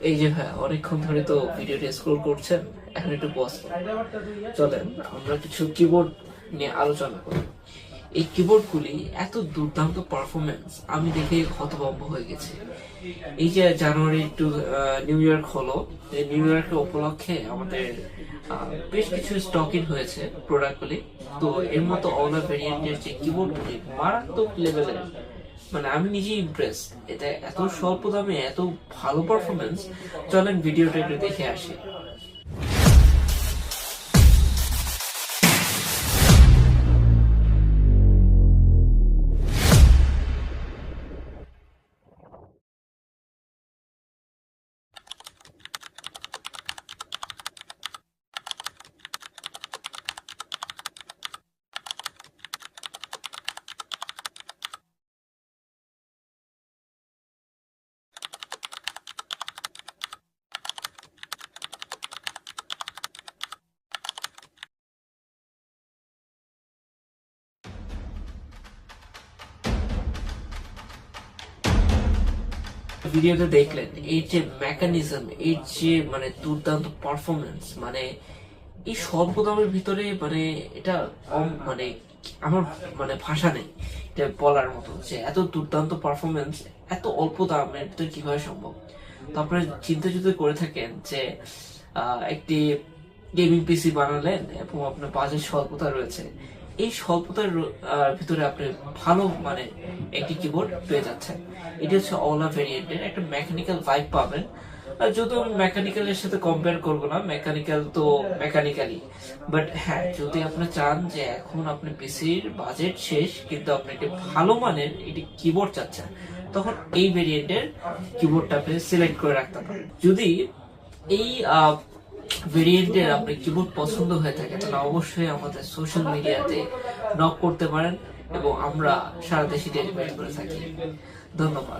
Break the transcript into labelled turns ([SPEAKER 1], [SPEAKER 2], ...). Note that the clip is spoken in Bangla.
[SPEAKER 1] এই যে ভাই অনেকক্ষণ ধরে তো ভিডিওটা স্ক্রল করছেন, এখন একটু পজ চলেন আমরা কিছু কিবোর্ড নিয়ে আলোচনা করি। এই কিবোর্ড গুলি এত দুর্দান্ত পারফরমেন্স আমি দেখে হতভম্ব হয়ে গেছি। এই যে জানুয়ারি টু নিউ ইয়র্ক হলো, এই নিউ ইয়র্কের উপলক্ষে আমাদের বেশ কিছু স্টক ইন হয়েছে প্রোডাক্টগুলি। তো এর মতো অলা ভেরিয়েন্টের যে কিবোর্ড গুলি মারাত্মক লেভেলের, মানে আমি নিজেই ইমপ্রেস। এটা এত স্বল্প দামে এত ভালো পারফরমেন্স, চলেন ভিডিওটা একটু দেখে আসি। ভিডিওতে দেখলেন এই যে মেকানিজম, এই যে মানে দুর্দান্ত পারফরমেন্স, মানে এই স্বল্প দামের ভিতরে, মানে এটা মানে আমার মানে ভাষা নেই এটা বলার মতো যে এত দুর্দান্ত পারফরমেন্স এত অল্প দামের ভিতরে কিভাবে সম্ভব। তো আপনারা চিন্তা যদি করে থাকেন যে একটি গেমিং পিসি বানালেন এবং আপনার বাজেট স্বল্পতা রয়েছে, এই স্বল্পতার ভিতরে আপনি ভালো মানে একটি কিবোর্ড পেয়ে যাচ্ছেন। এটি হচ্ছে অলা ভেরিয়েন্টের একটা মেকানিক্যাল ভাইব পাবেন। যদিও আমি মেকানিক্যালের সাথে কম্পেয়ার করবো না, মেকানিক্যাল তো মেকানিক্যালি, বাট হ্যাঁ যদি আপনি চান যে এখন আপনি পিসির বাজেট শেষ কিন্তু আপনি একটি ভালো মানের একটি কিবোর্ড চাচ্ছেন, তখন এই ভেরিয়েন্টের কিবোর্ডটা আপনি সিলেক্ট করে রাখতে পারেন। যদি এই ভেরিয়েন্টের আপনি কিবোর্ড পছন্দ হয়ে থাকে তাহলে অবশ্যই আমাদের সোশ্যাল মিডিয়াতে নক করতে পারেন এবং আমরা সারা দেশে ডেলিভারি করে থাকি। ধন্যবাদ।